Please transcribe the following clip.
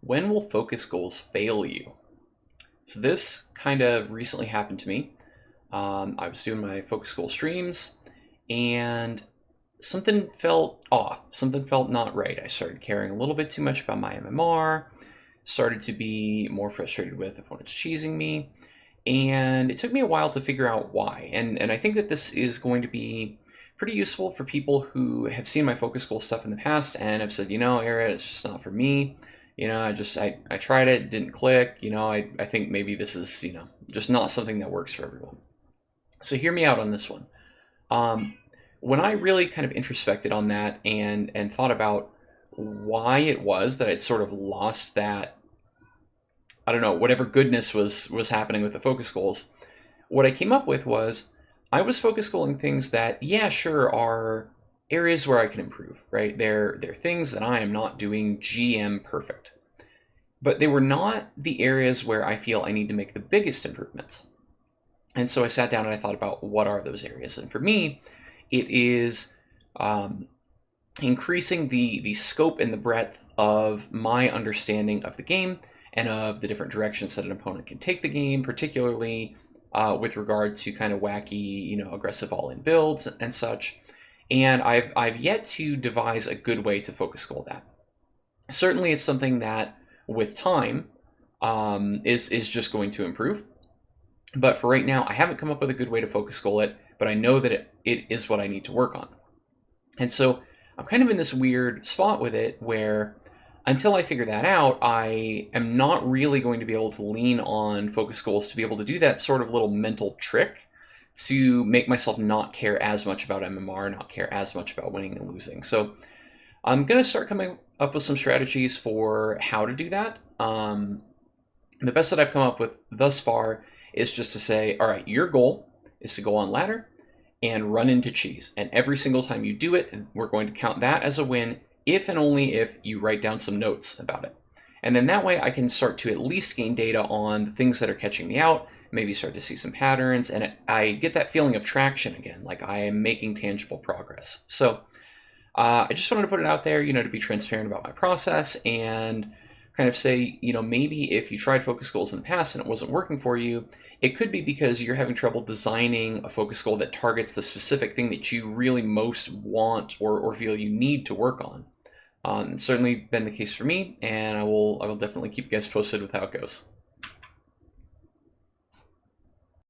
When will focus goals fail you? So this kind of recently happened to me. I was doing my focus goal streams and something felt off. Something felt not right. I started caring a little bit too much about my MMR, started to be more frustrated with opponents cheesing me, and it took me a while to figure out why. And I think that this is going to be pretty useful for people who have seen my focus goal stuff in the past and have said, Aaron, it's just not for me. I tried it, didn't click. I think maybe this is, just not something that works for everyone. So hear me out on this one. When I really kind of introspected on that and thought about why it was that I'd sort of lost that, I don't know, whatever goodness was happening with the focus goals, what I came up with was I was focus goaling things that, yeah, sure, are areas where I can improve, right? They're things that I am not doing GM perfect. But they were not the areas where I feel I need to make the biggest improvements. And so I sat down and I thought about what are those areas. And for me, it is increasing the scope and the breadth of my understanding of the game and of the different directions that an opponent can take the game, particularly with regard to kind of wacky, aggressive all-in builds and such. And I've yet to devise a good way to focus goal that. Certainly it's something that with time is just going to improve. But for right now, I haven't come up with a good way to focus goal it, but I know that it is what I need to work on. And so I'm kind of in this weird spot with it where until I figure that out, I am not really going to be able to lean on focus goals to be able to do that sort of little mental trick to make myself not care as much about MMR, not care as much about winning and losing. So I'm going to start coming up with some strategies for how to do that. The best that I've come up with thus far is just to say, all right, your goal is to go on ladder and run into cheese. And every single time you do it, we're going to count that as a win if and only if you write down some notes about it. And then that way I can start to at least gain data on the things that are catching me out, maybe start to see some patterns, and I get that feeling of traction again, like I am making tangible progress. So I just wanted to put it out there, to be transparent about my process and kind of say, maybe if you tried focus goals in the past and it wasn't working for you, it could be because you're having trouble designing a focus goal that targets the specific thing that you really most want or feel you need to work on. It's certainly been the case for me, and I will definitely keep you guys posted with how it goes.